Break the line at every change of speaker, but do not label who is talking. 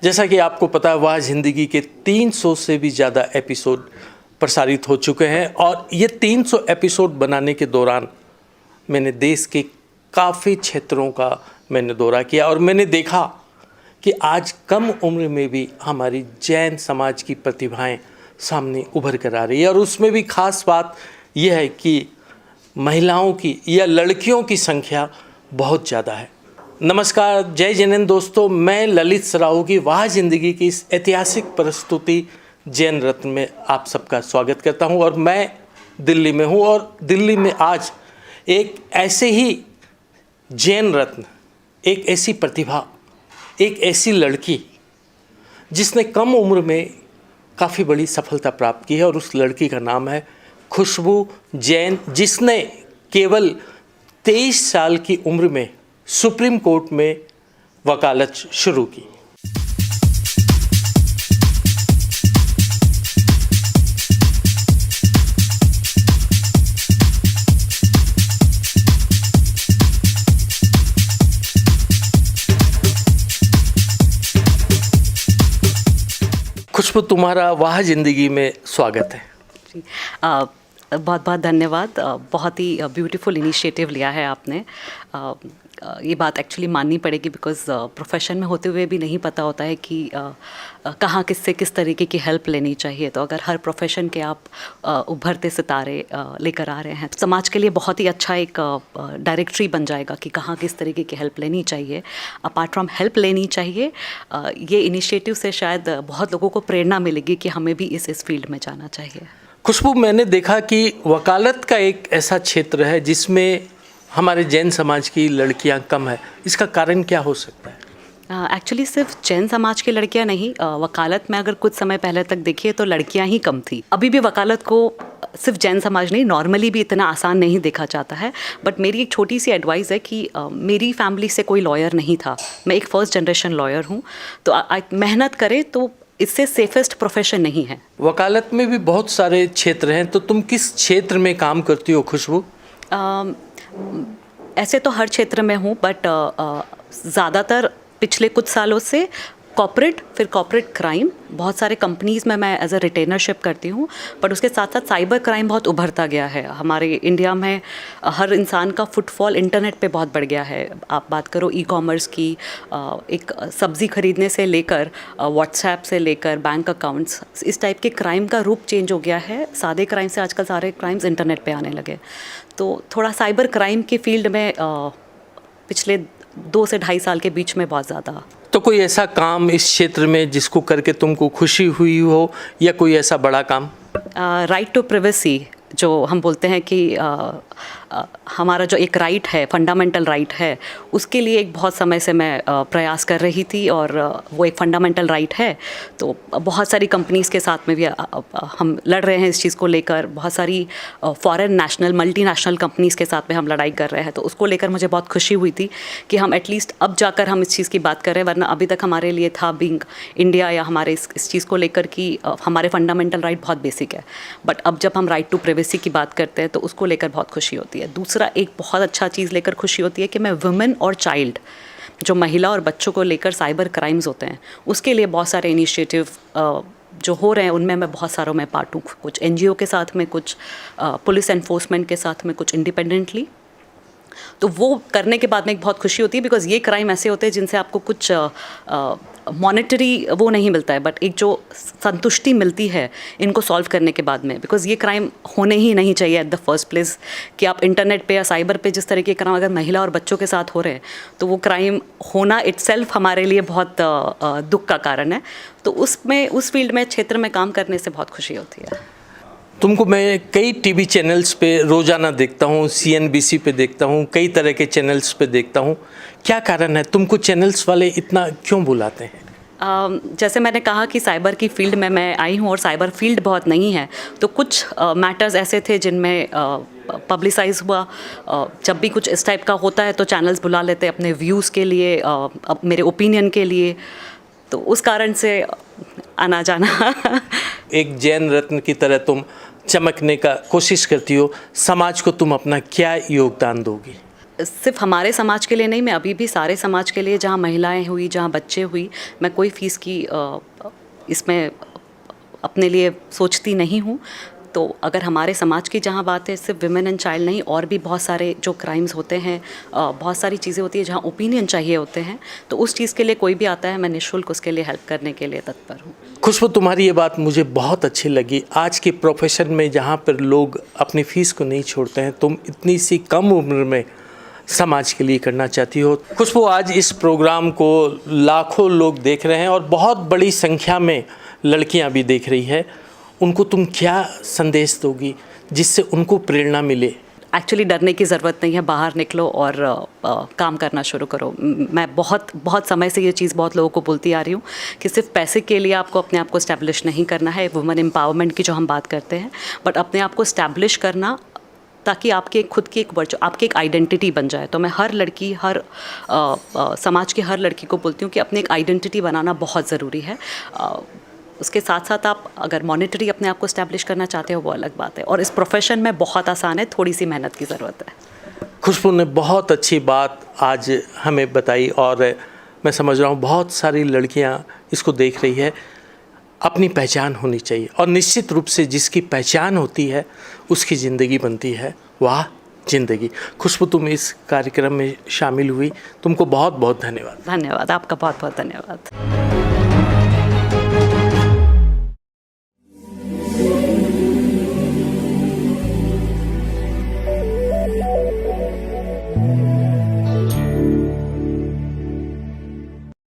जैसा कि आपको पता है, वह ज़िंदगी के 300 से भी ज़्यादा एपिसोड प्रसारित हो चुके हैं और ये 300 एपिसोड बनाने के दौरान मैंने देश के काफ़ी क्षेत्रों का मैंने दौरा किया और मैंने देखा कि आज कम उम्र में भी हमारी जैन समाज की प्रतिभाएं सामने उभर कर आ रही है। और उसमें भी ख़ास बात यह है कि महिलाओं की या लड़कियों की संख्या बहुत ज़्यादा है। नमस्कार, जय जैन दोस्तों, मैं ललित सराहू की वाह ज़िंदगी की इस ऐतिहासिक प्रस्तुति जैन रत्न में आप सबका स्वागत करता हूं। और मैं दिल्ली में हूं और दिल्ली में आज एक ऐसे ही जैन रत्न, एक ऐसी प्रतिभा, एक ऐसी लड़की जिसने कम उम्र में काफ़ी बड़ी सफलता प्राप्त की है और उस लड़की का नाम है खुशबू जैन, जिसने केवल 23 साल की उम्र में सुप्रीम कोर्ट में वकालत शुरू की। खुशबू, तुम्हारा वाह ज़िंदगी में स्वागत है।
बहुत बहुत धन्यवाद। बहुत ही ब्यूटीफुल इनिशिएटिव लिया है आपने। ये बात एक्चुअली माननी पड़ेगी बिकॉज़ प्रोफेशन में होते हुए भी नहीं पता होता है कि कहाँ किससे किस तरीके की हेल्प लेनी चाहिए। तो अगर हर प्रोफेशन के आप उभरते सितारे लेकर आ रहे हैं तो समाज के लिए बहुत ही अच्छा एक डायरेक्टरी बन जाएगा कि कहाँ किस तरीके की हेल्प लेनी चाहिए। अपार्ट फ्रॉम हेल्प लेनी चाहिए, ये इनिशिएटिव से शायद बहुत लोगों को प्रेरणा मिलेगी कि हमें भी इस फील्ड में जाना चाहिए।
खुशबू, मैंने देखा कि वकालत का एक ऐसा क्षेत्र है जिसमें हमारे जैन समाज की लड़कियां कम है। इसका कारण क्या हो सकता है?
एक्चुअली सिर्फ जैन समाज की लड़कियां नहीं, वकालत में अगर कुछ समय पहले तक देखिए तो लड़कियां ही कम थी। अभी भी वकालत को सिर्फ जैन समाज नहीं, नॉर्मली भी इतना आसान नहीं देखा जाता है। बट मेरी एक छोटी सी एडवाइस है कि मेरी फैमिली से कोई लॉयर नहीं था, मैं एक फर्स्ट जनरेशन लॉयर हूँ। तो मेहनत करें तो इससे सेफेस्ट प्रोफेशन नहीं है। वकालत
में भी बहुत सारे क्षेत्र हैं, तो तुम किस क्षेत्र में काम करती हो खुशबू?
ऐसे तो हर क्षेत्र में हूँ, बट ज़्यादातर पिछले कुछ सालों से कॉर्पोरेट, फिर कॉर्पोरेट क्राइम, बहुत सारे कंपनीज़ में मैं एज अ रिटेनरशिप करती हूँ। बट उसके साथ साथ साइबर क्राइम बहुत उभरता गया है। हमारे इंडिया में हर इंसान का फुटफॉल इंटरनेट पे बहुत बढ़ गया है। आप बात करो ई कॉमर्स की, एक सब्ज़ी खरीदने से लेकर व्हाट्सएप से लेकर बैंक अकाउंट्स, इस टाइप के क्राइम का रूप चेंज हो गया है। सादे क्राइम से आजकल सारे क्राइम्स इंटरनेट पे आने लगे। तो थोड़ा साइबर क्राइम के फील्ड में पिछले 2 से 2.5 साल के बीच में बहुत ज़्यादा।
तो कोई ऐसा काम इस क्षेत्र में जिसको करके तुमको खुशी हुई हो, या कोई ऐसा बड़ा काम?
राइट टू प्राइवेसी, जो हम बोलते हैं कि हमारा जो एक राइट है, फंडामेंटल राइट है, उसके लिए एक बहुत समय से मैं प्रयास कर रही थी। और वो एक फंडामेंटल राइट है, तो बहुत सारी कंपनीज़ के साथ में भी हम लड़ रहे हैं इस चीज़ को लेकर। बहुत सारी फॉरेन नेशनल, मल्टीनेशनल कंपनीज़ के साथ में हम लड़ाई कर रहे हैं। तो उसको लेकर मुझे बहुत खुशी हुई थी कि हम एटलीस्ट अब जाकर हम इस चीज़ की बात कर रहे हैं। वरना अभी तक हमारे लिए था बीइंग इंडिया या हमारे इस चीज़ को लेकर कि हमारे फंडामेंटल राइट बहुत बेसिक है। बट अब जब हम राइट टू प्राइवेसी की बात करते हैं तो उसको लेकर बहुत खुशी होती है। दूसरा एक बहुत अच्छा चीज़ लेकर खुशी होती है कि मैं वुमेन और चाइल्ड, जो महिला और बच्चों को लेकर साइबर क्राइम्स होते हैं, उसके लिए बहुत सारे इनिशिएटिव जो हो रहे हैं उनमें मैं बहुत सारों में पार्ट हूँ। कुछ एनजीओ के साथ में, कुछ पुलिस एनफोर्समेंट के साथ में, कुछ इंडिपेंडेंटली। तो वो करने के बाद में एक बहुत खुशी होती है बिकॉज़ ये क्राइम ऐसे होते हैं जिनसे आपको कुछ मॉनेटरी वो नहीं मिलता है, बट एक जो संतुष्टि मिलती है इनको सॉल्व करने के बाद में। बिकॉज़ ये क्राइम होने ही नहीं चाहिए एट द फर्स्ट प्लेस, कि आप इंटरनेट पे या साइबर पे जिस तरह के क्राइम अगर महिला और बच्चों के साथ हो रहे हैं तो वो क्राइम होना इटसेल्फ हमारे लिए बहुत दुख का कारण है। तो उसमें, उस फील्ड में, क्षेत्र में काम करने से बहुत खुशी होती है।
तुमको मैं कई टीवी चैनल्स पे रोज़ाना देखता हूँ, CNBC पे देखता हूँ, कई तरह के चैनल्स पे देखता हूँ। क्या कारण है, तुमको चैनल्स वाले इतना क्यों बुलाते हैं?
जैसे मैंने कहा कि साइबर की फील्ड में मैं आई हूँ और साइबर फील्ड बहुत नहीं है, तो कुछ मैटर्स ऐसे थे जिनमें पब्लिसाइज हुआ। जब भी कुछ इस टाइप का होता है तो चैनल्स बुला लेते हैं अपने व्यूज़ के लिए, मेरे ओपिनियन के लिए। तो उस कारण से आना जाना।
एक जैन रत्न की तरह तुम चमकने का कोशिश करती हो, समाज को तुम अपना क्या योगदान दोगी?
सिर्फ हमारे समाज के लिए नहीं, मैं अभी भी सारे समाज के लिए, जहाँ महिलाएं हुई, जहाँ बच्चे हुई, मैं कोई फ़ीस की इसमें अपने लिए सोचती नहीं हूँ। तो अगर हमारे समाज की जहाँ बात है, सिर्फ विमेन एंड चाइल्ड नहीं, और भी बहुत सारे जो क्राइम्स होते हैं, बहुत सारी चीज़ें होती है जहाँ ओपिनियन चाहिए होते हैं, तो उस चीज़ के लिए कोई भी आता है, मैं निःशुल्क उसके लिए हेल्प करने के लिए तत्पर हूँ।
खुशबू, तुम्हारी ये बात मुझे बहुत अच्छी लगी। आज के प्रोफेशन में जहाँ पर लोग अपनी फ़ीस को नहीं छोड़ते हैं, तुम इतनी सी कम उम्र में समाज के लिए करना चाहती हो। खुशबू, आज इस प्रोग्राम को लाखों लोग देख रहे हैं और बहुत बड़ी संख्या में लड़कियां भी देख रही है। उनको तुम क्या संदेश दोगी जिससे उनको प्रेरणा मिले?
एक्चुअली डरने की ज़रूरत नहीं है, बाहर निकलो और काम करना शुरू करो। मैं बहुत समय से ये चीज़ बहुत लोगों को बोलती आ रही हूँ कि सिर्फ पैसे के लिए आपको अपने आप को इस्टेब्लिश नहीं करना है, वुमेन एम्पावरमेंट की जो हम बात करते हैं, बट अपने आप को इस्टेब्लिश करना ताकि आपकी खुद की एक वर्चू, आपकी एक आइडेंटिटी बन जाए। तो मैं हर लड़की, हर समाज की हर लड़की को बोलती हूँ कि अपनी एक आइडेंटिटी बनाना बहुत ज़रूरी है। उसके साथ साथ आप अगर मॉनेटरी अपने आप को इस्टेब्लिश करना चाहते हो, वो अलग बात है, और इस प्रोफेशन में बहुत आसान है, थोड़ी सी मेहनत की ज़रूरत है।
खुशबू ने बहुत अच्छी बात आज हमें बताई और मैं समझ रहा हूँ बहुत सारी लड़कियाँ इसको देख रही है। अपनी पहचान होनी चाहिए और निश्चित रूप से जिसकी पहचान होती है उसकी ज़िंदगी बनती है। वाह ज़िंदगी। खुशबू, तुम इस कार्यक्रम में शामिल हुई, तुमको बहुत बहुत धन्यवाद।
धन्यवाद, आपका बहुत बहुत धन्यवाद।